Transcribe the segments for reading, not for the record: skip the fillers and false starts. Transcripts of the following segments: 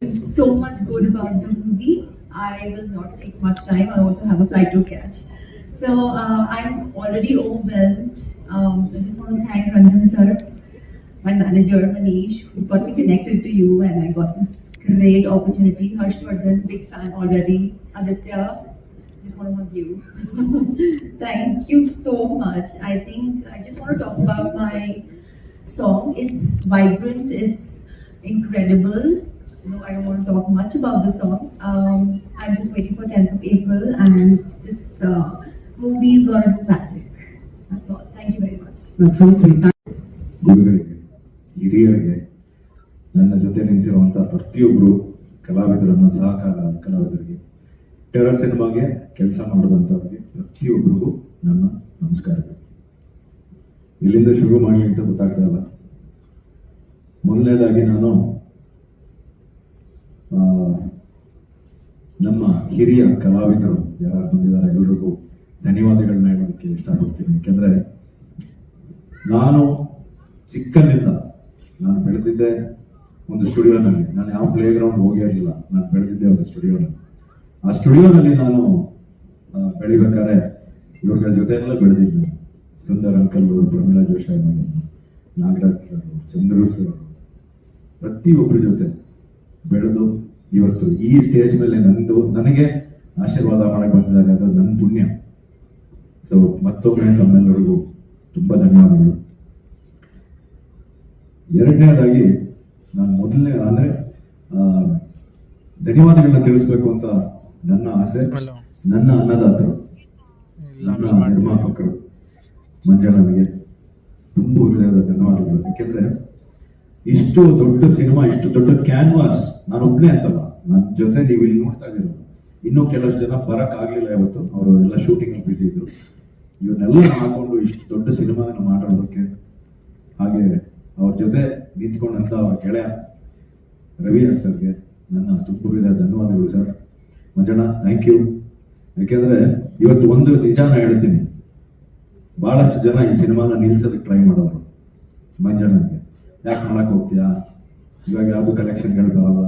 So much good about the movie. I will not take much time. I also have a flight to catch. So I'm already overwhelmed. I just want to thank Ranjan sir, my manager Manish, who got me connected to you, and I got this great opportunity. Harshvardhan, big fan already. Aditya, just want to hug you. Thank you so much. I think I just want to talk about my song. It's vibrant. It's incredible. No, I don't want to talk much about the song. I'm just waiting for 10th of April, and this movie is gonna do magic. That's all. Thank you very much. That's so sweet. ಗುರುಗಳಿಗೆ ಹಿರಿಯರಿಗೆ ನನ್ನ ಜೊತೆ ನಿಂತಿರುವಂತಹ ಪ್ರತಿಯೊಬ್ಬರು ಕಲಾವಿದರನ್ನು ಸಹಕಾರ ಕಲಾವಿದರಿಗೆ terror ಸಿನಿಮಾಗೆ ಕೆಲಸ ಮಾಡಿದಂಥವ್ರಿಗೆ ಪ್ರತಿಯೊಬ್ಬರಿಗೂ ನನ್ನ ನಮಸ್ಕಾರಗಳು. ಇಲ್ಲಿಂದ ಶುರು ಮಾಡಲಿ ಅಂತ ಗೊತ್ತಾಗ್ತಾ ಇಲ್ಲ. ಮೊದಲನೇದಾಗಿ ನಾನು ನಮ್ಮ ಹಿರಿಯ ಕಲಾವಿದರು ಯಾರು ಬಂದಿದ್ದಾರೆ ಎಲ್ಲರಿಗೂ ಧನ್ಯವಾದಗಳನ್ನ ಹೇಳೋದಕ್ಕೆ ಇಷ್ಟಪಡ್ತೀನಿ. ಯಾಕೆಂದ್ರೆ ನಾನು ಚಿಕ್ಕನಿಂದ ನಾನು ಬೆಳೆದಿದ್ದೆ ಒಂದು ಸ್ಟುಡಿಯೋನಲ್ಲಿ. ನಾನು ಯಾವ ಪ್ಲೇ ಗ್ರೌಂಡ್ ಹೋಗಿರಲಿಲ್ಲ. ನಾನು ಬೆಳೆದಿದ್ದೆ ಒಂದು ಸ್ಟುಡಿಯೋನಲ್ಲಿ. ಆ ಸ್ಟುಡಿಯೋನಲ್ಲಿ ನಾನು ಬೆಳಿಬೇಕಾದ್ರೆ ಇವ್ರಗಳ ಜೊತೆ ಎಲ್ಲ ಬೆಳೆದಿದ್ದೆ. Sundar uncle, Pramila Joshi madam, Nagaraj sir, Chandru sir, ಪ್ರತಿಯೊಬ್ಬರ ಜೊತೆ ಬೆಳೆದು ಇವತ್ತು ಈ ಸ್ಟೇಜ್ ಮೇಲೆ ನನಗೆ ಆಶೀರ್ವಾದ ಮಾಡಕ್ಕೆ ಬಂದಿದ್ದಾರೆ. ಅದು ನನ್ನ ಪುಣ್ಯ. ಸೊ ಮತ್ತೊಮ್ಮೆ ತಮ್ಮೆಲ್ಲರಿಗೂ ತುಂಬಾ ಧನ್ಯವಾದಗಳು. ಎರಡನೇದಾಗಿ ನಾನು ಮೊದಲನೇ ಅಂದ್ರೆ ಧನ್ಯವಾದಗಳನ್ನ ತಿಳಿಸ್ಬೇಕು ಅಂತ ನನ್ನ ಆಸೆ. ನನ್ನ ಅನ್ನದಾತರು, ನನ್ನ ನಿರ್ಮಾಪಕರು ಮಂಜಣ್ಣನಿಗೆ ತುಂಬ ಹೃದಯದ ಧನ್ಯವಾದಗಳು. ಯಾಕೆಂದ್ರೆ ಇಷ್ಟು ದೊಡ್ಡ ಸಿನಿಮಾ, ಇಷ್ಟು ದೊಡ್ಡ ಕ್ಯಾನ್ವಾಸ್, ನಾನು ಒಬ್ಬನೇ ಅಂತಲ್ಲ, ನನ್ನ ಜೊತೆ ನೀವು ಇಲ್ಲಿ ನೋಡ್ತಾ ಇದ್ದೀರ ಇನ್ನೂ ಕೆಲಷ್ಟು ಜನ ಬರಕ್ ಆಗ್ಲಿಲ್ಲ. ಇವತ್ತು ಅವರು ಎಲ್ಲ ಶೂಟಿಂಗ್ ಅಲ್ಲಿ ಬಿಸಿ ಇದ್ರು. ಇವನ್ನೆಲ್ಲ ಹಾಕೊಂಡು ಇಷ್ಟು ದೊಡ್ಡ ಸಿನಿಮಾನ ಮಾಡೋದಕ್ಕೆ, ಹಾಗೆ ಅವ್ರ ಜೊತೆ ನಿಂತ್ಕೊಂಡಂತ ಅವ್ರ ಗೆಳೆಯ ರವಿ ಸರ್ಗೆ ನನ್ನ ತುಂಬ ಧನ್ಯವಾದಗಳು ಸರ್. Manjanna, thank you. ಯಾಕೆಂದ್ರೆ ಇವತ್ತು ಒಂದು ನಿಜಾನ ಹೇಳ್ತೀನಿ, ಬಹಳಷ್ಟು ಜನ ಈ ಸಿನಿಮಾನ ನಿಲ್ಸೋದಕ್ಕೆ ಟ್ರೈ ಮಾಡಿದ್ರು. ಮಂಜಣ್ಣನಿಗೆ ಯಾಕೆ ಮಾಡಕ್ ಹೋಗ್ತೀಯಾ, ಇವಾಗ ಯಾವ್ದು ಕಲೆಕ್ಷನ್ಗಳು ಬರಲ್ಲ,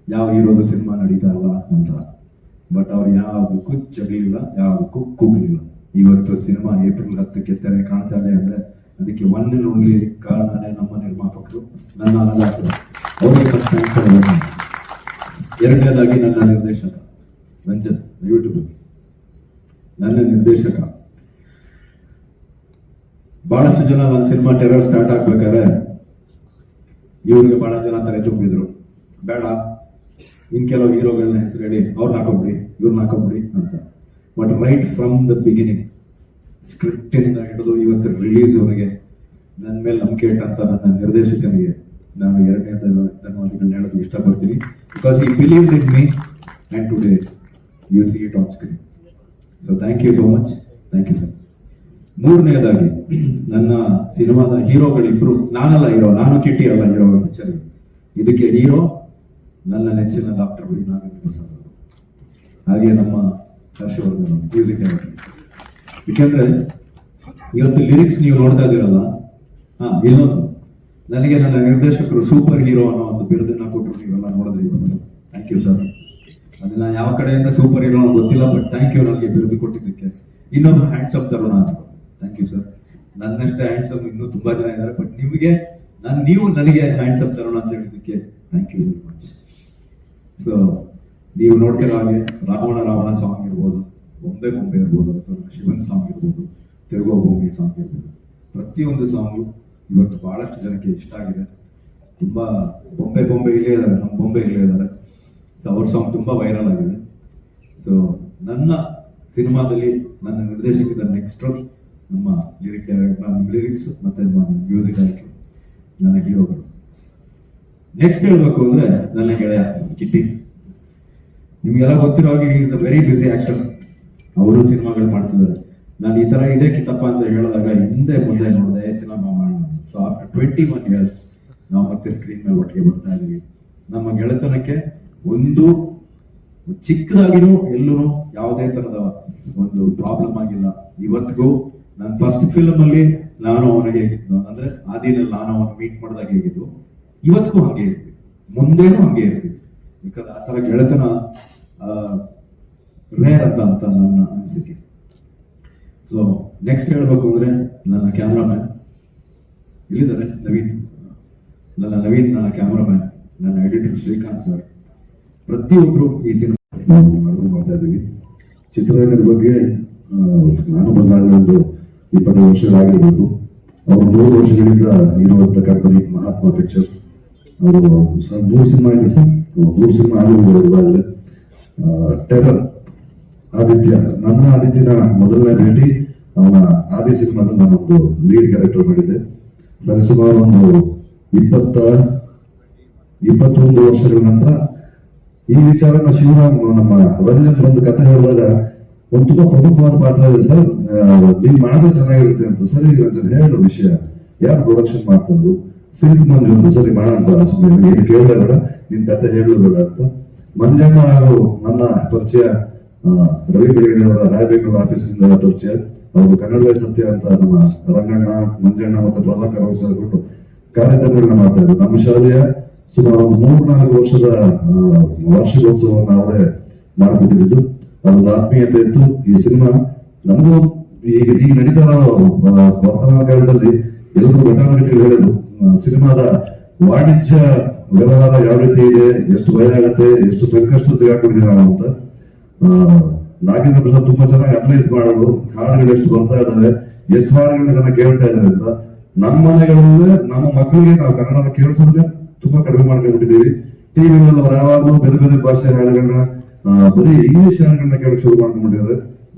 ಯಾವ ಹೀರೋದು ಸಿನಿಮಾ ನಡೀತಾ ಇಲ್ಲ ಅಂತ. ಬಟ್ ಅವ್ರು ಯಾವುದಕ್ಕೂ ಜಗಲಿಲ್ಲ, ಯಾವುದಕ್ಕೂ ಕೂಗಲಿಲ್ಲ. ಇವತ್ತು ಸಿನಿಮಾ ಏಪ್ರಿಲ್ 10ಕ್ಕೆ ತೆರೆ ಕಾಣ್ತಾ ಇದೆ ಅಂದ್ರೆ ಅದಕ್ಕೆ ಒನ್ ಅಂಡ್ ಓನ್ಲಿ ಕಾರಣನೇ ನಮ್ಮ ನಿರ್ಮಾಪಕರು, ನನ್ನ ಅನ್ನದಾತರು. ಅವರಿಗೆ ಫಸ್ಟ್ ಥ್ಯಾಂಕ್ಸ್ ಹೇಳಬೇಕು. ಎರಡನೇದಾಗಿ ನನ್ನ ನಿರ್ದೇಶಕ ರಂಜನ್, ದಯವಿಟ್ಟು ಬನ್ನಿ. ನನ್ನ ನಿರ್ದೇಶಕ, ಬಹಳಷ್ಟು ಜನ ನನ್ನ ಸಿನಿಮಾ ಟೆರರ್ ಸ್ಟಾರ್ಟ್ ಆಗ್ಬೇಕಾದ್ರೆ ಇವ್ರಿಗೆ ಬಹಳ ಜನ ತಲೆ ತುಂಬಿದ್ರು, ಬೇಡ ಇನ್ ಕೆಲವು ಹೀರೋಗಳನ್ನ ಹೆಸರು ಹೇಳಿ ಅವ್ರನ್ನ ಹಾಕೊಂಬಿಡಿ, ಇವ್ರನ್ನ ಹಾಕೊಂಬಿಡಿ ಅಂತ. But right from the beginning, script ಇಂದ ಹಿಡಿದು ಇವತ್ತು ರಿಲೀಸ್ ಅವರಿಗೆ ನನ್ನ ಮೇಲೆ ನಂಬಿಕೆ ಇಟ್ಟಂತ ನನ್ನ ನಿರ್ದೇಶಕನಿಗೆ ನಾನು ಎರಡನೇ ಧನ್ಯವಾದಗಳನ್ನ ಹೇಳೋದು ಇಷ್ಟಪಡ್ತೀನಿ. Because I believe in me and today you see it on screen. So thank you so much. Thank you sir. ಮೂರನೇದಾಗಿ ನನ್ನ ಸಿನಿಮಾದ ಹೀರೋಗಳಿಬ್ರು, ನಾನಲ್ಲ ಹೀರೋ, ನಾನು ಕಿಟ್ಟಿ ಅಲ್ಲ ಹೀರೋ ಪಿಕ್ಚರ್. ಇದಕ್ಕೆ ಹೀರೋ ನನ್ನ ನೆಚ್ಚಿನ ಡಾಕ್ಟರ್ ಬಿ ನಾಗೇಂದ್ರ ಪ್ರಸಾದ್ ಅವರು, ಹಾಗೆ ನಮ್ಮ ಹರ್ಷವರ್ಧನ್ ಮ್ಯೂಸಿಕ್ ಡೈರೆಕ್ಟರ್. ಯಾಕೆಂದ್ರೆ ಇವತ್ತು ಲಿರಿಕ್ಸ್ ನೀವು ನೋಡ್ತಾ ಇದ್ದೀರಲ್ಲ, ಇನ್ನೊಂದು ನನಗೆ ನನ್ನ ನಿರ್ದೇಶಕರು ಸೂಪರ್ ಹೀರೋ ಅನ್ನೋ ಒಂದು ಬಿರುದನ್ನ ಕೊಟ್ಟರು, ನೀವೆಲ್ಲ ನೋಡಿದ್ರಿ ಇವತ್ತು. Thank you sir. ಅದನ್ನ ಯಾವ ಕಡೆಯಿಂದ ಸೂಪರ್ ಹೀರೋ ಗೊತ್ತಿಲ್ಲ, ಬಟ್ ಥ್ಯಾಂಕ್ ಯು ನನಗೆ ಬಿರುದು ಕೊಟ್ಟಿದ್ದಕ್ಕೆ. ಇನ್ನೊಬ್ರು ಹ್ಯಾಂಡ್ಸ್ ಆಫ್ ತರುಣ ಅಂತ, ಥ್ಯಾಂಕ್ ಯು ಸರ್. ನನ್ನಷ್ಟೇ ಹ್ಯಾಂಡ್ಸ್ ಆಫ್ ಇನ್ನೂ ತುಂಬಾ ಜನ ಇದ್ದಾರೆ, ಬಟ್ ನಿಮಗೆ ನೀವು ನನಗೆ ಹ್ಯಾಂಡ್ಸ್ ಆಫ್ ತರುಣ ಅಂತ ಹೇಳಿದ್ದಕ್ಕೆ thank you very much. So ನೀವು ನೋಡ್ತಿರೋ ಹಾಗೆ ರಾವಣ ಸಾಂಗ್ ಇರ್ಬೋದು, ಬೊಂಬೆ ಇರ್ಬೋದು, ಅಥವಾ ಶಿವನ್ ಸಾಂಗ್ ಇರ್ಬೋದು, ತಿರುಗೋ ಭೂಮಿ ಸಾಂಗ್ ಇರ್ಬೋದು, ಪ್ರತಿಯೊಂದು ಸಾಂಗು ಇವತ್ತು ಬಹಳಷ್ಟು ಜನಕ್ಕೆ ಇಷ್ಟ ಆಗಿದೆ. ತುಂಬಾ ಬೊಂಬೆ ಇಲ್ಲೇ ಇದ್ದಾರೆ, ನಮ್ಮ ಬೊಂಬೆ ಇಲ್ಲೇ ಇದ್ದಾರೆ. ಸೊ ಅವ್ರ ಸಾಂಗ್ ತುಂಬಾ ವೈರಲ್ ಆಗಿದೆ. ಸೊ ನನ್ನ ಸಿನಿಮಾದಲ್ಲಿ ನನ್ನ ನಿರ್ದೇಶಕದ ನೆಕ್ಸ್ಟ್ ನಮ್ಮ ಲಿರಿಕ್ಸ್ ಮತ್ತೆ ನಮ್ಮ ಮ್ಯೂಸಿಕ್ ಡೈರೆಕ್ಟರ್, ನನ್ನ ಹೀರೋಗಳು. ನೆಕ್ಸ್ಟ್ ಹೇಳ್ಬೇಕು ಅಂದ್ರೆ ನನ್ನ ಗೆಳೆಯ ಕಿಟ್ಟಿ. ನಿಮ್ಗೆಲ್ಲ ಗೊತ್ತಿರೋ ಹಾಗೆ is a very busy actor. ಅವರು ಸಿನಿಮಾಗಳು ಮಾಡ್ತಿದ್ದಾರೆ. ನಾನು ಈ ತರ ಇದೆ ಕಿಟ್ಟಪ್ಪ ಅಂತ ಹೇಳಿದಾಗ ಹಿಂದೆ ಮುಂದೆ ನೋಡಿದೆ ಚೆನ್ನಾಗಿ ಮಾಡೋಣ. ಸೊ ಆಫ್ಟರ್ 21 years ನಾವು ಮತ್ತೆ ಸ್ಕ್ರೀನ್ ಮೇಲೆ ಒಟ್ಟಿಗೆ ಬರ್ತಾ ಇದೀವಿ. ನಮ್ಮ ಗೆಳೆತನಕ್ಕೆ ಒಂದು ಚಿಕ್ಕದಾಗಿನೂ ಎಲ್ಲೂ ಯಾವುದೇ ತರದ ಒಂದು ಪ್ರಾಬ್ಲಮ್ ಆಗಿಲ್ಲ ಇವತ್ತಿಗೂ. ನನ್ನ ಫಸ್ಟ್ ಫಿಲ್ಮ್ ಅಲ್ಲಿ ನಾನು ಅವನಿಗೆ ಹೇಗಿದ್ದು ಅಂದ್ರೆ ಆದಿನಲ್ಲಿ ನಾನು ಅವನು ಮೀಟ್ ಮಾಡಿದಾಗ ಹೇಗಿದ್ದು, ಇವತ್ತಿಗೂ ಹಂಗೆ ಇದ್ವಿ. ಮುಂದೇನು ಹಂಗೆ ಇರ್ತೀವಿ. ಯಾಕಂದ್ರೆ ಆ ಥರ ಗೆಳೆತನ ರೇರ್ ಅಂತ ನನ್ನ ಅನಿಸಿಕೆ. ಸೊ ನೆಕ್ಸ್ಟ್ ಹೇಳ್ಬೇಕು ಅಂದ್ರೆ ನನ್ನ ಕ್ಯಾಮ್ರಾಮ್ಯಾನ್ ಇಲ್ಲಿದ್ದಾರೆ, ನವೀನ್. ನನ್ನ ಕ್ಯಾಮ್ರಾಮ್ಯಾನ್, ನನ್ನ ಎಡಿಟರ್ ಶ್ರೀಕಾಂತ್ ಸರ್, ಪ್ರತಿಯೊಬ್ರು ಈ ಸಿನಿಮಾ ನಾವು ಮಾಡ್ತಾ ಇದ್ದೀವಿ. ಚಿತ್ರರಂಗದ ಬಗ್ಗೆ ನಾನು ಬಂದಾಗ ಒಂದು 20 ವರ್ಷಗಳಾಗಿರ್ಬೇಕು. ಅವರು 100 ವರ್ಷಗಳಿಂದ ಇರುವಂತ ಕಂಪನಿ ಮಹಾತ್ಮ ಪಿಕ್ಚರ್ಸ್. ಅವರು 100 ಸಿನಿಮಾ ಇದೆ ಸರ್, 100 ಸಿನಿಮಾ ಆಗಿರುವುದಾಗಲೇ. ಟೆರರ್ ಆದಿತ್ಯ, ನನ್ನ ಆದಿತ್ಯನ ಮೊದಲನೇ ಭೇಟಿ ಅವನ ಆದಿ ಸಿನಿಮಾದ ನಾನೊಂದು ಲೀಡ್ ಕ್ಯಾರೆಕ್ಟರ್ ಮಾಡಿದ್ದೆ. ಸರಿಸುಮಾರು ಒಂದು 21 ವರ್ಷಗಳ ನಂತರ ಈ ವಿಚಾರನ ಶಿವರಾಮ್ ನಮ್ಮ ರಂಜನ್ ಒಂದು ಕಥೆ ಹೇಳಿದಾಗ ಒಂದು ತುಂಬಾ ಪ್ರಮುಖವಾದ ಪಾತ್ರ ಇದೆ ಸರ್, ನೀವು ಮಾಡಿದ್ರೆ ಚೆನ್ನಾಗಿರುತ್ತೆ ಅಂತ. ಸರಿ ರಂಜನ್ ಹೇಳೋ ವಿಷಯ, ಯಾರು ಪ್ರೊಡಕ್ಷನ್ ಮಾಡ್ಕೊಂಡು ಸಿಲ್ಕ್ ಮಂಜು ಸರಿ ಮಾಡೋಣ, ಸುಮ್ಮನೆ ಏನು ಕೇಳಲೇ ಬೇಡ, ನಿನ್ ಕಥೆ ಹೇಳಲು ಬೇಡ ಅಂತ. ಮಂಜಣ್ಣ ಅವರು ನನ್ನ ಪರಿಚಯ, ರವಿ ಬೆಳಗೆರೆ ಅವರ ಹ್ಯಾಬಿಟ್ ಆಫೀಸಿಂದ ಪರಿಚಯ. ಅವರು ಕನ್ನಡವೇ ಸತ್ಯ ಅಂತ ನಮ್ಮ ರಂಗಣ್ಣ, ಮಂಜಣ್ಣ ಮತ್ತು ಪ್ರಭಾಕರ್ ಅವರು ಸೇರಿಕೊಂಡು ಕಾರ್ಯಕ್ರಮಗಳನ್ನ ಮಾಡ್ತಾ ಇದ್ರು. ನಮ್ಮ ಶಾಲೆಯ ಸುಮಾರು ಒಂದು 3-4 ವರ್ಷದ ವಾರ್ಷಿಕೋತ್ಸವವನ್ನು ಅವರೇ ಮಾಡ್ಕೊಟ್ಟಿದ್ದು. ಅದೊಂದು ಆತ್ಮೀಯತೆ ಇತ್ತು. ಈ ಸಿನಿಮಾ ನಮಗೂ ಈಗ ನಡೀತಾ ವರ್ತಮಾನ ಕಾಲದಲ್ಲಿ ಎಲ್ಲರೂ ಘಟಾನುಘಟಿಗಳು ಹೇಳಿದ್ರು, ಸಿನಿಮಾದ ವಾಣಿಜ್ಯ ವ್ಯವಹಾರ ಯಾವ ರೀತಿ ಇದೆ, ಎಷ್ಟು ಭಯ ಆಗತ್ತೆ, ಎಷ್ಟು ಸಂಕಷ್ಟ ಸಿಗಾಕೊಂಡಿದ್ದೀವಿ ನಾವು ಅಂತ. ನಾಗೇಂದ್ರ ಪ್ರಸಾದ್ ತುಂಬಾ ಚೆನ್ನಾಗಿ ಅನಲೈಸ್ ಮಾಡೋದು, ಹಾಡುಗಳು ಎಷ್ಟು ಬರ್ತಾ ಇದಾವೆ, ಎಷ್ಟು ಹಾಡುಗಳನ್ನ ಜನ ಕೇಳ್ತಾ ಇದಾರೆ ಅಂತ. ನಮ್ಮ ಮನೆಗಳಲ್ಲೇ ನಮ್ಮ ಮಕ್ಕಳಿಗೆ ನಾವು ಕನ್ನಡನ ಕೇಳಿಸೋದ್ರೆ ತುಂಬಾ ಕಡಿಮೆ ಮಾಡ್ಕೊಂಡ್ಬಿಟ್ಟಿದ್ದೀವಿ. ಟಿವಿಗಳಲ್ಲಿ ಅವ್ರು ಯಾವಾಗಲೂ ಬೇರೆ ಬೇರೆ ಭಾಷೆ ಹಾಡುಗಳನ್ನ, ಬರೀ ಇಂಗ್ಲಿಷ್ ಹಾಡುಗಳನ್ನ ಕೇಳಕ್ ಶುರು ಮಾಡ್ಕೊಂಡ್ಬಿಟ್ಟಿದ್ದಾರೆ.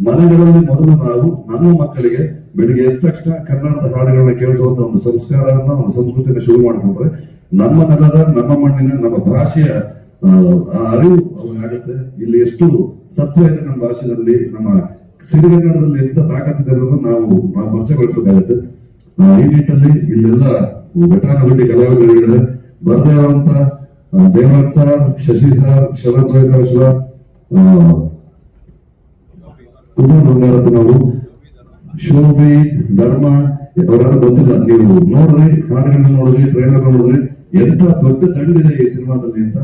ಮನೆಗಳಲ್ಲಿ ಮೊದಲು ನಾವು ನಮ್ಮ ಮಕ್ಕಳಿಗೆ ಬೆಳಿಗ್ಗೆ ಎದ್ದ ತಕ್ಷಣ ಕನ್ನಡದ ಹಾಡುಗಳನ್ನ ಕೇಳಿಸುವಂತ ಒಂದು ಸಂಸ್ಕಾರವನ್ನ, ಒಂದು ಸಂಸ್ಕೃತಿನ ಶುರು ಮಾಡ್ಕೊಂಡ್ರೆ ನಮ್ಮ ನೆಲದ, ನಮ್ಮ ಮಣ್ಣಿನ, ನಮ್ಮ ಭಾಷೆಯ ಅರಿವು ಆಗುತ್ತೆ. ಇಲ್ಲಿ ಎಷ್ಟು ಸತ್ವ ಇದೆ ನಮ್ಮ ಭಾಷೆಯಲ್ಲಿ, ನಮ್ಮ ಸಿರಿಗನ್ನಡದಲ್ಲಿ ಎಂತ ತಾಕತ್ತಿದೆ ಅನ್ನೋದು ನಾವು ಪರಿಚಯಗೊಳಿಸಬೇಕಾಗುತ್ತೆ. ಈ ನಿಟ್ಟಿನಲ್ಲಿ ಇಲ್ಲೆಲ್ಲ ಘಟಾನುಘಟಿ ಕಲಾವಿದರಿದ್ದಾರೆ. ಬರ್ತಾ ಇರುವಂತ ದೇವರಾಜ್ ಸರ್, ಶಶಿ ಸರ್, ಶರತ್ ರೇಖಾಶ್ವ, ಕುಮಾರ್ ಬಂಗಾರಪ್ಪನವರು, ಶೋಭಿ, ಧರ್ಮ ಅವರೆಲ್ಲ ಬಂದಿಲ್ಲ. ನೀವು ನೋಡ್ರಿ, ಹಾಡುಗಳನ್ನ ನೋಡಿದ್ರಿ, ಟ್ರೈಲರ್ ನೋಡಿದ್ರಿ, ಎಂತ ದೊಡ್ಡ ತಂಡಿದೆ ಈ ಸಿನಿಮಾದಲ್ಲಿ ಅಂತ.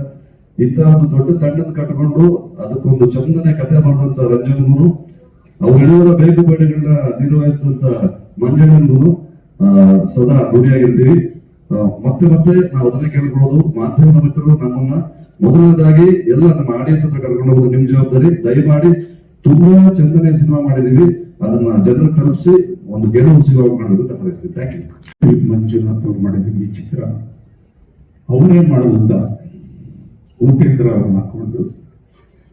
ಇಂಥ ಒಂದು ದೊಡ್ಡ ತಂಡನ್ನು ಕಟ್ಟಿಕೊಂಡು ಅದಕ್ಕೊಂದು ಚಂದನೆ ಕಥೆ ಮಾಡಿದಂತ ರಂಜನ್ಗೂ, ಅವುಗಳೆಲ್ಲರ ಬೇಕು ಬೇಡಿಗಳನ್ನ ನಿರ್ವಹಿಸಿದಂತ ಮಂಜಣ್ಣನ್ಗೂ ಸದಾ ಋಣಿಯಾಗಿರ್ತೀವಿ. ಮತ್ತೆ ಮತ್ತೆ ನಾವು ಅದನ್ನೇ ಕೇಳ್ಕೊಳ್ಳೋದು, ಮಾಧ್ಯಮದ ಮಿತ್ರರು ನಮ್ಮನ್ನ ಮೊದಲನೇದಾಗಿ ಎಲ್ಲ ನಮ್ಮ ಆಡಿಯನ್ಸ್ ಹತ್ರ ಕರ್ಕೊಂಡು ಹೋಗೋದು ನಿಮ್ ಜವಾಬ್ದಾರಿ. ದಯಮಾಡಿ ತುಂಬಾ ಚಂದನೆ ಸಿನಿಮಾ ಮಾಡಿದೀವಿ, ಅದನ್ನ ಜನರಿಗೆ ತಲುಪಿಸಿ ಒಂದು ಗೆಲುವು ಸಿಗುವಾಗ ಮಾಡಬೇಕು ಅಂತ ಹಾರೈಸ್ತೀವಿ. Thank you. ಮಂಜುನಾಥ್ ಅವ್ರು ಮಾಡಿದ ಈ ಚಿತ್ರ ಅವರೇ ಮಾಡೋದಂತ ಉಪೇಂದ್ರ ಅವ್ರನ್ನ ಹಾಕೊಂಡು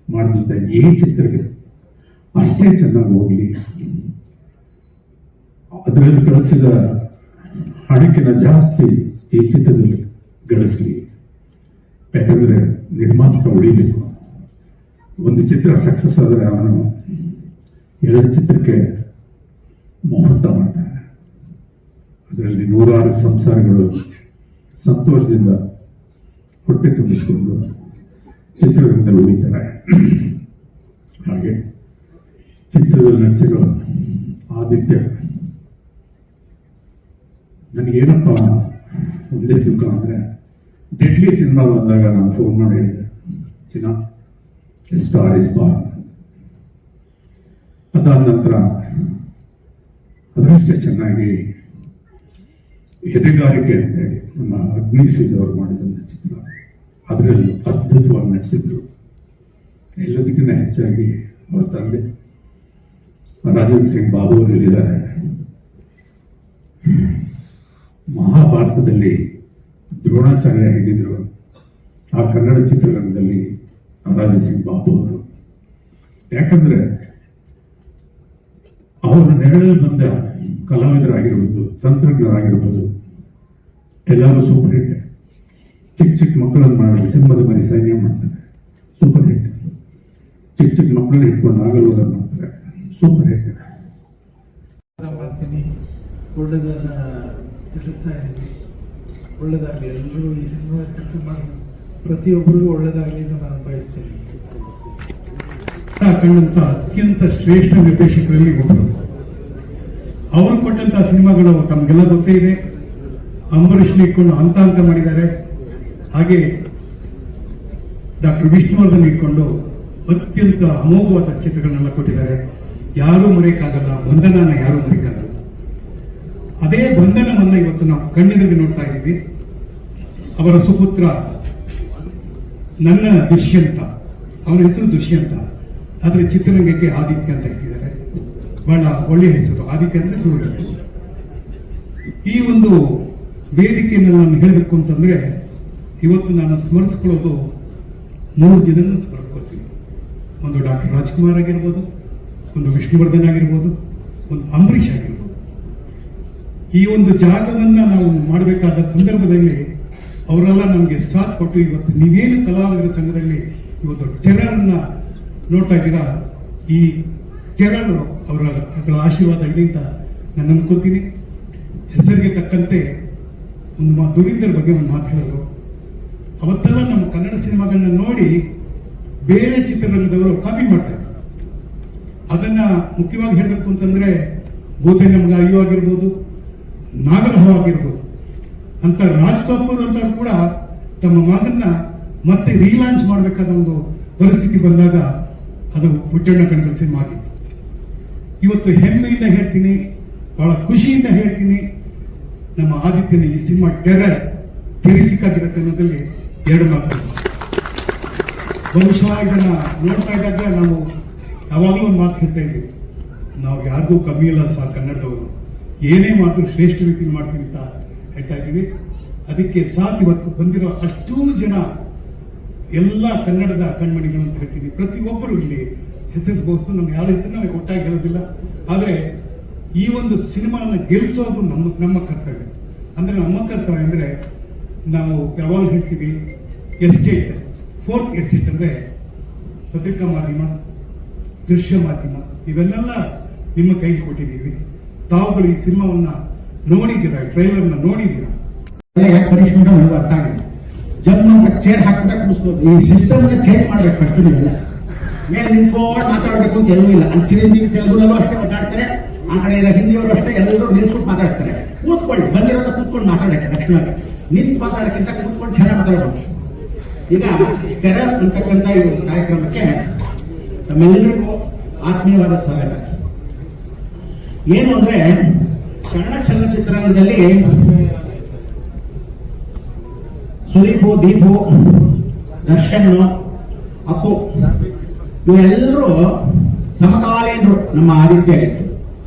ಮಾಡಿದಂತ ಈ ಚಿತ್ರಕ್ಕೆ ಅಷ್ಟೇ ಚೆನ್ನಾಗಿ ಹೋಗ್ಲಿ, ಅದರಲ್ಲಿ ಗಳಿಸಿದ ಹಣಕ್ಕಿಂತ ಜಾಸ್ತಿ ಈ ಚಿತ್ರದಲ್ಲಿ ಗಳಿಸ್ಲಿ. ಯಾಕಂದ್ರೆ ನಿರ್ಮಾಪಕ ಉಳಿಬೇಕು. ಒಂದು ಚಿತ್ರ ಸಕ್ಸಸ್ ಆದರೆ ಅವನು 2 ಚಿತ್ರಕ್ಕೆ ಮುಹೂರ್ತ ಮಾಡ್ತಾನೆ. ಅದರಲ್ಲಿ 100 ಸಂಸಾರಗಳು ಸಂತೋಷದಿಂದ ಹೊಟ್ಟೆ ತುಂಬಿಸಿಕೊಂಡು ಚಿತ್ರರಂಗದಲ್ಲಿ ಉಳಿತಾರೆ. ಹಾಗೆ ಚಿತ್ರದಲ್ಲಿ ನಟಿಸಿರೋ ಆದಿತ್ಯ, ನನಗೇನಪ್ಪ ಒಂದೇ ದುಃಖ ಅಂದ್ರೆ, ಡೆಡ್ಲಿ ಸಿನಿಮಾ ಬಂದಾಗ ನಾನು ಫೋನ್ ಮಾಡಿ ಹೇಳಿದೆ, ಚಿನ್ನ ಸ್ಟಾರ್ ಇಸ್ ಬಾರ್ನ್. ಅದಾದ ನಂತರ ಅದರಷ್ಟೇ ಚೆನ್ನಾಗಿ ಎದೆಗಾರಿಕೆ ಅಂತೇಳಿ ನಮ್ಮ ಅಗ್ನಿಶೀಲ್ ಅವರು ಮಾಡಿದಂಥ ಚಿತ್ರ, ಅದರಲ್ಲಿ ಅದ್ಭುತವಾಗಿ ನಟಿಸಿದ್ರು. ಎಲ್ಲದಕ್ಕಿಂತ ಹೆಚ್ಚಾಗಿ ಅವರ ತಂದೆ ರಾಜೇಂದ್ರ ಸಿಂಗ್ ಬಾಬು ಅವರು ಹೇಳಿದ್ದಾರೆ, ಮಹಾಭಾರತದಲ್ಲಿ ದ್ರೋಣಾಚಾರ್ಯ ಹೇಗಿದ್ರು ಆ ಕನ್ನಡ ಚಿತ್ರರಂಗದಲ್ಲಿ ರಾಜೇಂದ್ರ ಸಿಂಗ್ ಬಾಬು ಅವರು. ಯಾಕಂದ್ರೆ ಅವರ ನೆರಳಲ್ಲಿ ಬಂದ ಕಲಾವಿದರಾಗಿರ್ಬೋದು, ತಂತ್ರಜ್ಞರಾಗಿರ್ಬೋದು, ಎಲ್ಲರೂ ಸೂಪರ್ ಹಿಟ್. ಚಿಕ್ಕ ಚಿಕ್ಕ ಮಕ್ಕಳನ್ನು ಮಾಡಿ ಸಿಂಹದ ಮರಿ ಸೈನ್ಯ ಮಾಡ್ತಾರೆ, ಸೂಪರ್ ಹಿಟ್. ಚಿಕ್ಕ ಚಿಕ್ಕ ಮಕ್ಕಳನ್ನ ಇಟ್ಕೊಂಡು ಆಗಲೋದ ಮಾಡ್ತಾರೆ, ಸೂಪರ್ ಹಿಟ್. ಮಾಡ್ತೀನಿ, ಒಳ್ಳೆದನ್ನ ತಿಳಿಸ್ತಾ ಇದ್ದೀನಿ. ಒಳ್ಳೆದಾಗಲಿ, ಎಲ್ಲರೂ ಈ ಸಿನಿಮಾ ಕೆಲಸ ಮಾಡಿ ಪ್ರತಿಯೊಬ್ಬರಿಗೂ ಒಳ್ಳೆದಾಗಲಿ ಅಂತ ನಾನು ಬಯಸ್ತೇನೆ. ಕಂಡಂತ ಅತ್ಯಂತ ಶ್ರೇಷ್ಠ ನಿರ್ದೇಶಕರಲ್ಲಿ ಒಬ್ಬರು. ಅವರು ಕೊಟ್ಟಂತಹ ಸಿನಿಮಾಗಳು ತಮಗೆಲ್ಲ ಗೊತ್ತೇ ಇದೆ. ಅಂಬರೀಷ್ನ ಇಟ್ಕೊಂಡು ಅಂತ ಮಾಡಿದ್ದಾರೆ. ಹಾಗೆ ಡಾಕ್ಟರ್ ವಿಷ್ಣುವರ್ಧನ್ ಇಟ್ಕೊಂಡು ಅತ್ಯಂತ ಅಮೋಘವಾದ ಚಿತ್ರಗಳನ್ನೆಲ್ಲ ಕೊಟ್ಟಿದ್ದಾರೆ. ಯಾರೂ ಮರೆಯಕ್ಕಾಗಲ್ಲ, ಬಂಧನನ ಯಾರೂ ಮರೆಯಕ್ಕಾಗಲ್ಲ. ಅದೇ ಬಂಧನವನ್ನ ಇವತ್ತು ನಾವು ಕಣ್ಣೆದುರಿಗೆ ನೋಡ್ತಾ ಇದ್ದೀವಿ. ಅವರ ಸುಪುತ್ರ ನನ್ನ ದುಷ್ಯಂತ, ಅವನ ಹೆಸರು ದುಷ್ಯಂತ, ಆದರೆ ಚಿತ್ರರಂಗಕ್ಕೆ ಆದಿತ್ಯ ಅಂತ ಇಟ್ಟಿದ್ದಾರೆ. ಬಹಳ ಒಳ್ಳೆಯ ಹೆಸರು, ಆದಿತ್ಯ ಅಂದ್ರೆ ಸೂರ್ಯ. ಈ ಒಂದು ವೇದಿಕೆಯನ್ನು ನಾನು ಹೇಳಬೇಕು ಅಂತಂದ್ರೆ, ಇವತ್ತು ನಾನು ಸ್ಮರಿಸ್ಕೊಳ್ಳೋದು 3 ಜನನ ಸ್ಮರಿಸ್ಕೊಳ್ತೀನಿ. ಒಂದು ಡಾಕ್ಟರ್ ರಾಜ್ಕುಮಾರ್ ಆಗಿರ್ಬೋದು, ಒಂದು ವಿಷ್ಣುವರ್ಧನ್ ಆಗಿರ್ಬೋದು, ಒಂದು ಅಂಬರೀಷ್ ಆಗಿರ್ಬೋದು. ಈ ಒಂದು ಜಾಗವನ್ನ ನಾವು ಮಾಡಬೇಕಾದ ಸಂದರ್ಭದಲ್ಲಿ ಅವರೆಲ್ಲ ನಮಗೆ ಸಾಥ್ ಕೊಟ್ಟು ಇವತ್ತು ನೀವೇನು ಕಲಾವಿದರ ಸಂಘದಲ್ಲಿ ಇವತ್ತು ಟೆರರ್ ಅನ್ನ ನೋಡ್ತಾ ಇದ್ದೀರಾ, ಈ ಟೆರರ್ ಅವರ ಆಶೀರ್ವಾದ ಇದೆ ಅಂತ ನಾನು ಅನ್ಕೋತೀನಿ. ಹೆಸರಿಗೆ ತಕ್ಕಂತೆ ಒಂದು ದುರೀಂದರ್ ಬಗ್ಗೆ ಒಂದು ಮಾತು ಹೇಳಿದ್ರು. ಅವತ್ತೆಲ್ಲ ನಮ್ಮ ಕನ್ನಡ ಸಿನಿಮಾಗಳನ್ನ ನೋಡಿ ಬೇರೆ ಚಿತ್ರರಂಗದವರು ಕಾಪಿ ಮಾಡ್ತಾರೆ. ಅದನ್ನ ಮುಖ್ಯವಾಗಿ ಹೇಳಬೇಕು ಅಂತಂದ್ರೆ ಬೋಧೆ ನಮ್ಗೆ ಅಯ್ಯೋ ಆಗಿರ್ಬೋದು, ನಾಗರಹವ ಆಗಿರ್ಬೋದು ಅಂತ ರಾಜ್ ಕಪೂರ್ ಅಂತ ಕೂಡ ತಮ್ಮ ಮಗನ್ನ ಮತ್ತೆ ರೀಲಾಂಚ್ ಮಾಡಬೇಕಾದ ಒಂದು ಪರಿಸ್ಥಿತಿ ಬಂದಾಗ ಅದು ಪುಟ್ಟಣ್ಣ ಕಣಗಲ್ ಸಿನಿಮಾ ಆಗಿತ್ತು. ಇವತ್ತು ಹೆಮ್ಮೆಯಿಂದ ಹೇಳ್ತೀನಿ, ಬಹಳ ಖುಷಿಯಿಂದ ಹೇಳ್ತೀನಿ, ನಮ್ಮ ಆದಿತ್ಯನ ಈ ಸಿನಿಮಾ ಟೆರರ್ ಟೆರಿಫಿಕ್ ಆಗಿರುತ್ತೆ ಅನ್ನೋದ್ರಲ್ಲಿ 2 ಮಾತು. ಬಹುಶಃ ಇದನ್ನ ನೋಡ್ತಾ ಇದ್ದಾಗ ನಾವು ಯಾವಾಗಲೂ ಒಂದು ಮಾತು ಹೇಳ್ತಾ ಇದ್ದೀವಿ, ನಾವು ಯಾರಿಗೂ ಕಮ್ಮಿ ಇಲ್ಲ ಸಹ ಕನ್ನಡದವರು, ಏನೇ ಮಾತ್ರ ಶ್ರೇಷ್ಠ ರೀತಿಯಲ್ಲಿ ಮಾಡ್ತೀವಿ ಅಂತ ಹೇಳ್ತಾ ಇದ್ದೀವಿ. ಅದಕ್ಕೆ ಸಾಥ್ ಇವತ್ತು ಬಂದಿರೋ ಅಷ್ಟೂ ಜನ ಎಲ್ಲ ಕನ್ನಡದ ಕಣ್ಮಣಿಗಳು ಅಂತ ಹೇಳ್ತೀವಿ. ಪ್ರತಿಯೊಬ್ಬರು ಇಲ್ಲಿ ಹೆಸರಿಸಬಹುದು, ನಮ್ಮ ಯಾವ ಹೆಸರನ್ನ ಒಟ್ಟಾಗಿ ಹೇಳೋದಿಲ್ಲ. ಆದರೆ ಈ ಒಂದು ಸಿನಿಮಾನ ಗೆಲ್ಲಿಸೋದು ನಮ್ಮ ಕರ್ತವ್ಯ. ಅಂದ್ರೆ ನಮ್ಮ ಕರ್ತವ್ಯ ಅಂದ್ರೆ ನಾವು ಯಾವಾಗ ಹೇಳ್ತೀವಿ ಎಸ್ಟೇಟ್, 4th ಎಸ್ಟೇಟ್ ಅಂದ್ರೆ ಪತ್ರಿಕಾ ಮಾಧ್ಯಮ, ದೃಶ್ಯ ಮಾಧ್ಯಮ, ಇವೆಲ್ಲ ನಿಮ್ಮ ಕೈಗೆ ಕೊಟ್ಟಿದ್ದೀವಿ. ತಾವುಗಳು ಈ ಸಿನಿಮಾವನ್ನ ನೋಡಿದ್ದೀರಾ, ಟ್ರೈಲರ್ನ ನೋಡಿದ್ದೀರಾ. ಯಾಕೆ ಪನಿಷ್ಮೆಂಟ್ ನನಗೂ ಅರ್ಥ ಆಗಿದೆ. ಜನ್ಮ ಅಂತ ಚೇರ್ ಹಾಕ್ಬಿಟ್ಟ ಕೂರಿಸ್ಬೋದು. ಈ ಸಿಸ್ಟಮ್ ಚೇಂಜ್ ಮಾಡ್ಬೇಕು ಫಸ್ಟ್. ನೀವೆಲ್ಲ ಮೇಲೆ ನಿಂತ್ಕೊಂಡು ಮಾತಾಡಬೇಕು ಅಂತ ಎಲ್ಲೂ ಇಲ್ಲ. ಅಲ್ಲಿ ಚಿರಂಜೀವಿ ತೆಲುಗುನಲ್ಲೂ ಅಷ್ಟೇ ಮಾತಾಡ್ತಾರೆ, ಆ ಕಡೆ ಇರೋ ಹಿಂದಿಯವರು ಅಷ್ಟೇ, ಎಲ್ಲರೂ ನಿಲ್ಸ್ಬಿಟ್ಟು ಮಾತಾಡ್ತಾರೆ. ಕೂತ್ಕೊಳ್ಳಿ, ಬಂದಿರೋದ ಕೂತ್ಕೊಂಡು ಮಾತಾಡಕ್ಕೆ ತಕ್ಷಣವಾಗಿ, ನಿಂತು ಮಾತಾಡೋಕ್ಕಿಂತ ಕೂತ್ಕೊಂಡು ಚೆನ್ನಾಗಿ ಮಾತಾಡಬೇಕು. ಈಗ ಟೆರರ್ ಅಂತಕ್ಕಂಥ ಈ ಕಾರ್ಯಕ್ರಮಕ್ಕೆ ತಮ್ಮೆಲ್ಲರಿಗೂ ಆತ್ಮೀಯವಾದ ಸ್ವಾಗತ. ಏನು ಅಂದ್ರೆ ಕನ್ನಡ ಚಲನಚಿತ್ರರಂಗದಲ್ಲಿ ಸುದೀಪು, ದೀಪು, ದರ್ಶನ್, ಅಪ್ಪು ಇವರೆಲ್ಲರೂ ಸಮಕಾಲೀನರು ನಮ್ಮ ಆದಿತ್ಯಗೆ.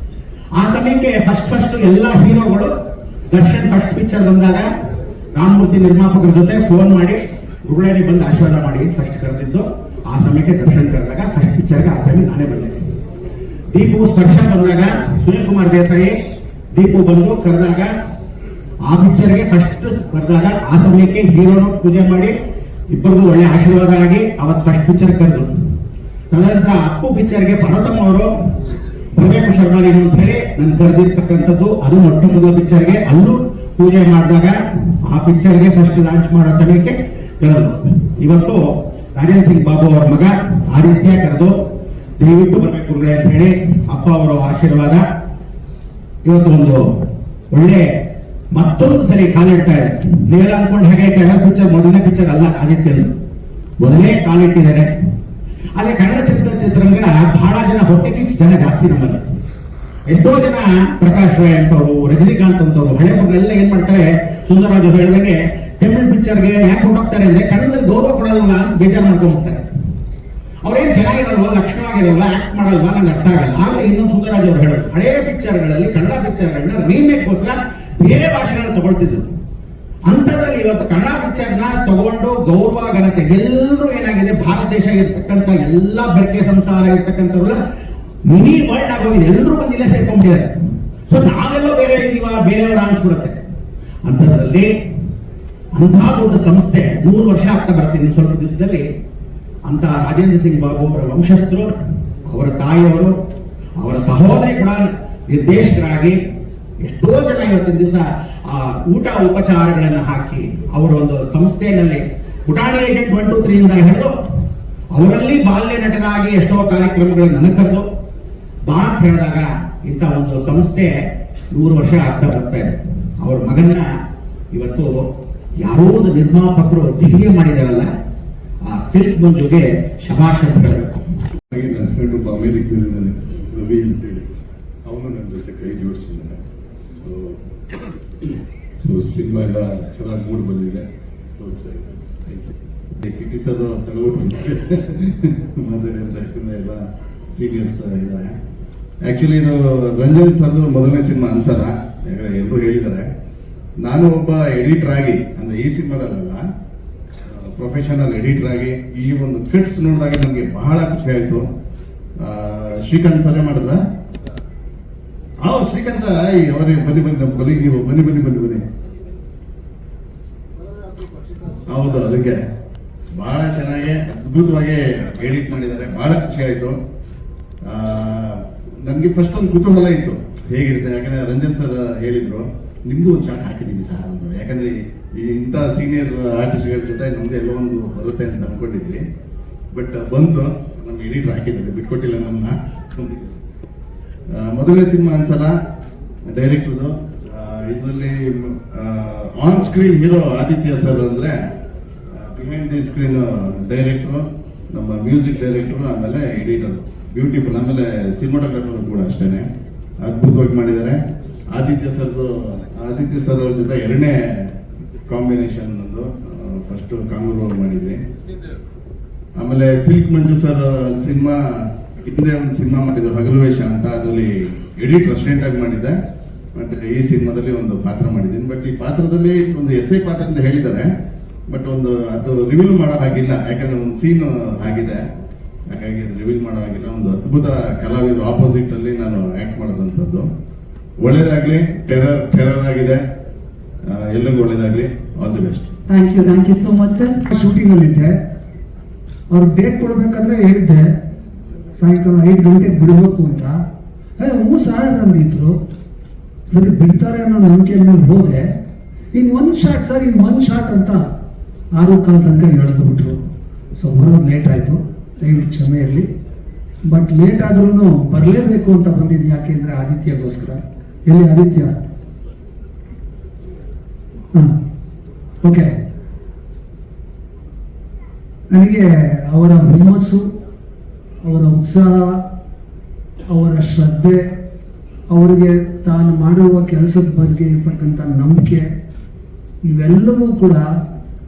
ಆ ಸಮಯಕ್ಕೆ ಫಸ್ಟ್ ಎಲ್ಲ ಹೀರೋಗಳು ದರ್ಶನ್ ಫಸ್ಟ್ ಪಿಕ್ಚರ್ ಬಂದಾಗ ರಾಮಮೂರ್ತಿ ನಿರ್ಮಾಪಕರ ಜೊತೆ ಫೋನ್ ಮಾಡಿ ಗುರುಳೇನಿ ಬಂದು ಆಶೀರ್ವಾದ ಮಾಡಿ ಫಸ್ಟ್ ಕರೆದಿದ್ದು. ಆ ಸಮಯಕ್ಕೆ ದರ್ಶನ್ ಕರೆದಾಗ ಫಸ್ಟ್ ಪಿಕ್ಚರ್ಗೆ ಆ ಟೈಮಿಗೆ ನಾನೇ ಬಂದೆ. ದೀಪು ಸ್ಪರ್ಶ ಬಂದಾಗ ಸುನೀಲ್ ಕುಮಾರ್ ದೇಸಾಯಿ ದೀಪು ಬಂದು ಕರೆದಾಗ ಆ ಪಿಕ್ಚರ್ಗೆ ಫಸ್ಟ್ ಕರೆದಾಗ ಆ ಸಮಯಕ್ಕೆ ಹೀರೋನು ಪೂಜೆ ಮಾಡಿ ಇಬ್ಬರಿಗೂ ಒಳ್ಳೆ ಆಶೀರ್ವಾದ ಆಗಿ ಅವತ್ತು ಫಸ್ಟ್ ಪಿಕ್ಚರ್ ಕರೆದ್ರು. ತದನಂತರ ಅಪ್ಪು ಪಿಕ್ಚರ್ಗೆ ಭರತಮ್ ಅವರು ಬರಬೇಕು ಶರ್ಮಾಲಿನು ಅಂತ ಹೇಳಿ ನನ್ ಕರೆದಿರ್ತಕ್ಕಂಥದ್ದು. ಅದು ಮೊಟ್ಟ ಮೊದಲ ಪಿಕ್ಚರ್ಗೆ ಅಲ್ಲೂ ಪೂಜೆ ಮಾಡಿದಾಗ ಆ ಪಿಕ್ಚರ್ಗೆ ಫಸ್ಟ್ ಲಾಂಚ್ ಮಾಡೋ ಸಮಯಕ್ಕೆ ಕರೆದ್ರು. ಇವತ್ತು ರಾಜೇಂದ್ರ ಸಿಂಗ್ ಬಾಬು ಅವರ ಮಗ ಆದಿತ್ಯ ಕರೆದು ದಯವಿಟ್ಟು ಬರಬೇಕು ಗುರುಗಳೇ ಅಂತ ಹೇಳಿ ಅಪ್ಪ ಅವರ ಆಶೀರ್ವಾದ ಇವತ್ತು ಒಂದು ಒಳ್ಳೆ ಮತ್ತೊಂದು ಸರಿ ಕಾಲಿಡ್ತಾ ಇದೆ. ನೀವೆಲ್ಲ ಅನ್ಕೊಂಡು ಹಾಗೆ ಟೆರರ್ ಪಿಕ್ಚರ್ ಮೊದಲನೇ ಪಿಕ್ಚರ್ ಅಲ್ಲ, ಆದಿತ್ಯಂದು ಮೊದಲೇ ಕಾಲಿಟ್ಟಿದ್ದಾರೆ. ಆದ್ರೆ ಕನ್ನಡ ಚಿತ್ರರಂಗ ಬಹಳ ಜನ ಹೊಟ್ಟೆ ಕಿಚ್ಚು ಜನ ಜಾಸ್ತಿ ನಮ್ಮಲ್ಲಿ. ಎಷ್ಟೋ ಜನ ಪ್ರಕಾಶ್ ರಾಯ್ ಅಂತವ್ರು, ರಜನಿಕಾಂತ್ ಅಂತವ್ರು, ಹಳೆ ಮಕ್ಕಳೆಲ್ಲ ಏನ್ ಮಾಡ್ತಾರೆ, ಸುಂದರರಾಜು ಹೇಳಿದಂಗೆ ತಮಿಳ್ ಪಿಕ್ಚರ್ಗೆ ಯಾಕೆ ಹೊರಟೋಗ್ತಾರೆ ಅಂದ್ರೆ ಕನ್ನಡದಲ್ಲಿ ಗೌರವ ಕೊಡಲ್ಲ ಅಂತ ಬೇಜಾರು ಮಾಡ್ಕೊಂಡು ಹೋಗ್ತಾರೆ. ಅವ್ರೇನ್ ಚೆನ್ನಾಗಿರಲ್ವ, ಲಕ್ಷಣವಾಗಿರಲ್ವ, ಆಕ್ಟ್ ಮಾಡಲ್ವಾ, ನಂಗೆ ಅರ್ಥ ಆಗಲ್ಲ. ಆಗಲೇ ಇನ್ನೊಂದು ಸುಂದರರಾಜ್ ಅವರು ಹೇಳೋದು, ಹಳೆಯ ಪಿಕ್ಚರ್ಗಳಲ್ಲಿ ಕನ್ನಡ ಪಿಕ್ಚರ್ಗಳನ್ನ ರೀಮೇಕ್ಗೋಸ್ಕರ ಬೇರೆ ಭಾಷೆಗಳನ್ನ ತಗೊಳ್ತಿದ್ರು. ಅಂತದ್ರಲ್ಲಿ ಇವತ್ತು ಕನ್ನಡ ಪಿಕ್ಚರ್ನ ತಗೊಂಡು ಗೌರವ ಘನತೆ ಎಲ್ಲರೂ ಏನಾಗಿದೆ, ಭಾರತ ದೇಶ ಇರ್ತಕ್ಕಂಥ ಎಲ್ಲ ಬೆರಕೆ ಸಂಸಾರ ಇರ್ತಕ್ಕಂಥವ್ರೆಲ್ಲ ಮಿನಿ ವರ್ಲ್ಡ್ ಆಗೋಗಿದೆ. ಎಲ್ಲರೂ ಬಂದು ಇಲ್ಲೇ ಸೇರ್ಕೊಂಡಿದ್ದಾರೆ. ಸೊ ನಾವೆಲ್ಲ ಬೇರೆ ಇದೀವ, ಬೇರೆಯವರ ಅನ್ಸ್ಬಿಡುತ್ತೆ. ಅಂತದ್ರಲ್ಲಿ ಅಂತಹ ದೊಡ್ಡ ಸಂಸ್ಥೆ 100 ವರ್ಷ ಆಗ್ತಾ ಬರುತ್ತೆ ಇನ್ನು ಸ್ವಲ್ಪ ದಿವಸದಲ್ಲಿ. ಅಂತ ರಾಜೇಂದ್ರ ಸಿಂಗ್ ಬಾಬು ಅವರ ವಂಶಸ್ಥರು, ಅವರ ತಾಯಿಯವರು, ಅವರ ಸಹೋದರಿ ಕೂಡ ನಿರ್ದೇಶಕರಾಗಿ ಎಷ್ಟೋ ಜನ ಇವತ್ತಿನ ದಿವಸ ಊಟ ಉಪಚಾರಗಳನ್ನ ಹಾಕಿ ಅವರ ಒಂದು ಸಂಸ್ಥೆಯಲ್ಲಿ ಪುಟಾಣಿ ಏಜೆಂಟ್ 1, 2, 3 ಇಂದ ಹಿಡಿದು ಅವರಲ್ಲಿ ಬಾಲ್ಯ ನಟನಾಗಿ ಎಷ್ಟೋ ಕಾರ್ಯಕ್ರಮಗಳನ್ನ ನನಕದ್ದು ಬಾ ಅಂತ ಹೇಳಿದಾಗ ಇಂಥ ಒಂದು ಸಂಸ್ಥೆ 100 ವರ್ಷ ಆಗ್ತಾ ಬರ್ತಾ ಇದೆ. ಅವ್ರ ಮಗನ್ನ ಇವತ್ತು ಯಾರೋ ಒಂದು ನಿರ್ಮಾಪಕರು ದಿಗ್ಗೆ ಮಾಡಿದಾರಲ್ಲ, ಆ ಸಿಲ್ಕ್ ಮಂಜುಗೆ ಶಭಾಷ್ ಅಂತ ಹೇಳಬೇಕು. ಹಾಗೆ ನನ್ನ ಫ್ರೆಂಡ್ ಒಬ್ಬ ಅಮೇರಿಕದಲ್ಲಿದ್ದಾನೆ, ರವಿ ಅಂತೇಳಿ, ಅವನು ನನ್ನ ಜೊತೆ ಕೈ ಜೋಡಿಸಿದ್ದಾನೆ. ಸೊ ಸಿನಿಮಾ ಎಲ್ಲ ಚೆನ್ನಾಗಿ ಮೂಡ್ ಬಂದಿದೆ. ಕಿಟಿ ಸರ್ ತಗೊಬಿಟ್ಟು ಮಾತಾಡಿದಂತ ಎಲ್ಲ ಸೀನಿಯರ್ಸ್ ಇದ್ದಾರೆ. ಆ್ಯಕ್ಚುಲಿ ಇದು ರಂಜನ್ ಸರ್ದು ಮೊದಲನೇ ಸಿನಿಮಾ ಅನ್ಸಲ್ಲ, ಯಾಕಂದ್ರೆ ಎಲ್ಲರೂ ಹೇಳಿದ್ದಾರೆ. ನಾನು ಒಬ್ಬ ಎಡಿಟರ್ ಆಗಿ, ಅಂದರೆ ಈ ಸಿನಿಮಾದಲ್ಲ, ಪ್ರೊಫೆಷನಲ್ ಎಡಿಟರ್ ಆಗಿ ಈ ಒಂದು ಕಟ್ಸ್ ನೋಡಿದಾಗ ನನಗೆ ಬಹಳ ಖುಷಿ ಆಯಿತು. ಶ್ರೀಕಾಂತ್ ಸರೇ ಮಾಡಿದ್ರ ಶ್ರೀಕಾಂತ್ ಸರ್ ಅವರೇ ಬನ್ನಿ ನಮ್ಮ ಕೊಲಿಗೆ ನೀವು ಬನ್ನಿ. ಹೌದು, ಅದಕ್ಕೆ ಬಹಳ ಚೆನ್ನಾಗಿ ಅದ್ಭುತವಾಗಿ ಎಡಿಟ್ ಮಾಡಿದ್ದಾರೆ, ಬಹಳ ಖುಷಿ ಆಯಿತು. ನನಗೆ ಫಸ್ಟ್ ಒಂದು ಕುತೂಹಲ ಇತ್ತು ಹೇಗಿರುತ್ತೆ, ಯಾಕಂದ್ರೆ ರಂಜನ್ ಸರ್ ಹೇಳಿದ್ರು ನಿಮ್ದು ಒಂದು ಶಾರ್ಟ್ ಹಾಕಿದ್ದೀವಿ ಸರ್ ಅಂದರು. ಯಾಕಂದ್ರೆ ಇಂಥ ಸೀನಿಯರ್ ಆರ್ಟಿಸ್ಟ್ಗಳ ಜೊತೆ ನಮ್ದು ಎಲ್ಲೋ ಒಂದು ಬರುತ್ತೆ ಅಂತ ಅನ್ಕೊಂಡಿದ್ವಿ. ಬಟ್ ಬಂತು, ನಮ್ಮ ಎಡಿಟರ್ ಹಾಕಿದ್ದಾರೆ, ಬಿಟ್ಕೊಟ್ಟಿಲ್ಲ ನಮ್ಮನ್ನ. ಮೊದಲನೇ ಸಿನಿಮಾ ಅನ್ಸಲ್ಲ ಡೈರೆಕ್ಟರ್ದು. ಇದರಲ್ಲಿ on screen hero Aditya sir ಅಂದರೆ, ಬಿಹೈಂಡ್ ದಿ ಸ್ಕ್ರೀನ್ ಡೈರೆಕ್ಟ್ರು, ನಮ್ಮ ಮ್ಯೂಸಿಕ್ ಡೈರೆಕ್ಟ್ರು, ಆಮೇಲೆ ಎಡಿಟರ್, ಬ್ಯೂಟಿಫುಲ್. ಆಮೇಲೆ ಸಿನಿಮಾಟೋಗ್ರಾಫರ್ ಕೂಡ ಅಷ್ಟೇ ಅದ್ಭುತವಾಗಿ ಮಾಡಿದ್ದಾರೆ. ಆದಿತ್ಯ ಸರ್ ಅವ್ರ ಜೊತೆ ಎರಡನೇ ಕಾಂಬಿನೇಷನ್ ಒಂದು, ಫಸ್ಟ್ ಕಾಂಗ್ರೂ ಮಾಡಿದ್ವಿ. ಆಮೇಲೆ ಸಿಲ್ಕ್ ಮಂಜು ಸರ್ ಸಿನಿಮಾ ಹಿಂದೆ ಒಂದು ಸಿನಿಮಾ ಮಾಡಿದ್ರು ಹಗಲು ವೇಷ ಅಂತ, ಅದರಲ್ಲಿ ಎಡಿಟರ್ ಅಸಿಸ್ಟೆಂಟ್ ಆಗಿ ಮಾಡಿದ್ದೆ. ಮತ್ತೆ ಈ ಸಿನಿಮಾದಲ್ಲಿ ಒಂದು ಪಾತ್ರ ಮಾಡಿದ್ದೀನಿ. ಬಟ್ ಈ ಪಾತ್ರದಲ್ಲಿ ಒಂದು ಎಸ್ಐ ಪಾತ್ರ ಅಂತ ಹೇಳಿದ್ದಾರೆ, ಬಟ್ ಒಂದು ಅದು ರಿವೀಲ್ ಮಾಡೋ ಹಾಗಿಲ್ಲ, ಯಾಕಂದ್ರೆ ಒಂದು ಸೀನ್ ಆಗಿದೆ, ಹಾಗಾಗಿ ಅದು ರಿವೀಲ್ ಮಾಡೋ ಹಾಗಿಲ್ಲ. ಒಂದು ಅದ್ಭುತ ಕಲಾವಿದರು ಆಪೋಸಿಟ್ ಅಲ್ಲಿ ನಾನು ಆಕ್ಟ್ ಮಾಡೋದಂಥದ್ದು. ಒಳ್ಳೇದಾಗ್ಲಿ, ಟೆರರ್ ಆಗಿದೆ, ಎಲ್ಲರಿಗೂ ಒಳ್ಳೇದಾಗ್ಲಿ. All the best. Thank you so much sir. Shooting ಅಲ್ಲಿದ್ದೆ, ಅವ್ರು ಡೇಟ್ ಕೊಡ್ಬೇಕಾದ್ರೆ ಹೇಳಿದ್ದೆ ಸಾಯಂಕಾಲ 5 ಗಂಟೆಗೆ ಬಿಡಬೇಕು ಅಂತ. ಹ್ಞೂ ಸರ್ ಅಂದಿದ್ರು. ಸರಿ ಬಿಡ್ತಾರೆ ಅನ್ನೋ ನಂಬಿಕೆ ಮೇಲೆ ಹೋದೆ. ಇನ್ ಒಂದು ಶಾಟ್ ಅಂತ 6:15 ತನಕ ಎಳೆದು ಬಿಟ್ರು. ಸೊ ಬರೋದು ಲೇಟ್ ಆಯಿತು, ದಯವಿಟ್ಟು ಕ್ಷಮೆ ಇರಲಿ. ಬಟ್ ಲೇಟ್ ಆದ್ರೂ ಬರಲೇಬೇಕು ಅಂತ ಬಂದಿದ್ದು. ಯಾಕೆಂದ್ರೆ ಆದಿತ್ಯಗೋಸ್ಕರ. ಎಲ್ಲಿ ಆದಿತ್ಯ? ಓಕೆ. ನನಗೆ ಅವರ ಹುಮ್ಮಸ್ಸು, ಅವರ ಉತ್ಸಾಹ, ಅವರ ಶ್ರದ್ಧೆ, ಅವರಿಗೆ ತಾನು ಮಾಡುವ ಕೆಲಸದ ಬಗ್ಗೆ ಇರ್ತಕ್ಕಂಥ ನಂಬಿಕೆ, ಇವೆಲ್ಲವೂ ಕೂಡ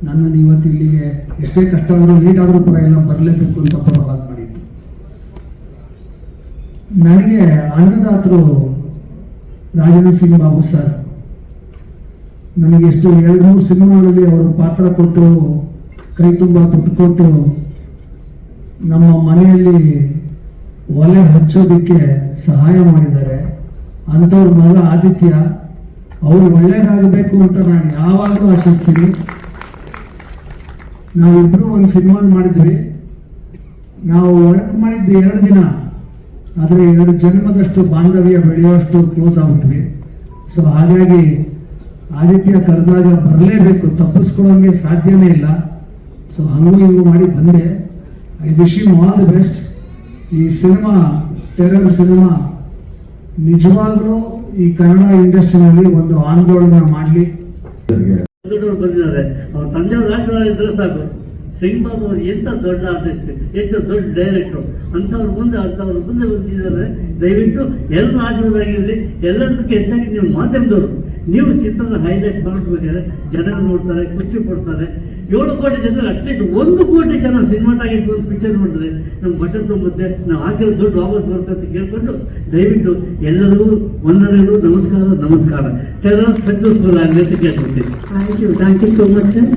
ನನ್ನನ್ನು ಇವತ್ತು ಇಲ್ಲಿಗೆ ಎಷ್ಟೇ ಕಷ್ಟ ಆದರೂ ಲೇಟ್ ಆದರೂ ಪರವಾಗಿಲ್ಲ ಬರಲೇಬೇಕು ಅಂತ ಬರೋ ಹಾಗೆ ಮಾಡಿತ್ತು. ನನಗೆ ಅನ್ನದಾತರು ರಾಜೇಂದ್ರ ಸಿಂಗ್ ಬಾಬು ಸರ್ ನನಗೆ ಎಷ್ಟು 2-3 ಸಿನಿಮಾಗಳಲ್ಲಿ ಅವರು ಪಾತ್ರ ಕೊಟ್ಟು, ಕೈ ತುಂಬ ದುಡ್ಡು ಕೊಟ್ಟು, ನಮ್ಮ ಮನೆಯಲ್ಲಿ ಒಲೆ ಹಚ್ಚೋದಕ್ಕೆ ಸಹಾಯ ಮಾಡಿದ್ದಾರೆ. ಅಂಥವ್ರ ಮಗ ಆದಿತ್ಯ, ಅವರು ಒಳ್ಳೇದಾಗಬೇಕು ಅಂತ ನಾನು ಯಾವಾಗಲೂ ಆಶಿಸ್ತೀನಿ. ನಾವಿಬ್ಬರು ಒಂದು ಸಿನಿಮಾ ಮಾಡಿದ್ವಿ. ನಾವು ವರ್ಕ್ ಮಾಡಿದ್ದು 2 ದಿನ, ಆದರೆ 2 ಜನ್ಮದಷ್ಟು ಬಾಂಧವ್ಯ ಬೆಳೆಯುವಷ್ಟು ಕ್ಲೋಸ್ ಆಗ್ಬಿಟ್ವಿ. ಸೊ ಹಾಗಾಗಿ ಆದಿತ್ಯ ಕರೆದಾಗ ಬರಲೇಬೇಕು, ತಪ್ಪಿಸ್ಕೊಳ್ಳೋಂಗೆ ಸಾಧ್ಯನೇ ಇಲ್ಲ. ಸೊ ಹಂಗೂ ಮಾಡಿ ಬಂದೆ. I wish you all the best. ಈ ಸಿನಿಮಾ, ಟೆರರ್ ಸಿನಿಮಾ ನಿಜವಾಗ್ಲೂ ಈ ಕನ್ನಡ ಇಂಡಸ್ಟ್ರಿನಲ್ಲಿ ಒಂದು ಆಂದೋಲನ ಮಾಡಲಿ. ದೊಡ್ಡವರು ಬಂದಿದ್ದಾರೆ, ಅವ್ರ ತಂದೆಯವ್ರ ಆಶೀರ್ವಾದ ಇದ್ರೆ ಸಾಕು. ಸಿಂಗ್ ಬಾಬು ಅವರು ಎಂಥ ದೊಡ್ಡ ಆರ್ಟಿಸ್ಟ್, ಎಷ್ಟು ದೊಡ್ಡ ಡೈರೆಕ್ಟ್ರು, ಅಂಥವ್ರ ಮುಂದೆ ಬಂದಿದ್ದಾರೆ. ದಯವಿಟ್ಟು ಎಲ್ಲರೂ ಆಶೀರ್ವಾದ ಆಗಿರಲಿ. ಎಲ್ಲದಕ್ಕೆ ಹೆಚ್ಚಾಗಿ ನೀವು ಮಾಧ್ಯಮದವರು, ನೀವು ಚಿತ್ರದ ಹೈಲೈಟ್ ಮಾಡಬೇಕಾದ್ರೆ ಜನರು ನೋಡ್ತಾರೆ, ಖುಷಿ ಪಡ್ತಾರೆ. 7 ಕೋಟಿ ಜನ, ಅಟ್ಲೀಸ್ಟ್ 1 ಕೋಟಿ ಜನ ಸಿನಿಮಾಟಾಗಿಸ್ ಒಂದು ಪಿಕ್ಚರ್ ನೋಡಿದ್ರೆ ನಮ್ಗೆ ಬಟ್ಟೆ ತುಂಬುತ್ತೆ, ನಾವು ಹಾಕಿರೋ ದುಡ್ಡು ವಾಪಸ್ ಬರುತ್ತೆ ಅಂತ ಕೇಳ್ಕೊಂಡು ದಯವಿಟ್ಟು ಎಲ್ಲರಿಗೂ ವಂದನೆಗಳು, ನಮಸ್ಕಾರ. ಟೆರರ್ ಸಕ್ಸಸ್ಫುಲ್ ಆಗಲಿ ಅಂತ ಕೇಳ್ಕೊಡ್ತೀನಿ. Thank you so much sir.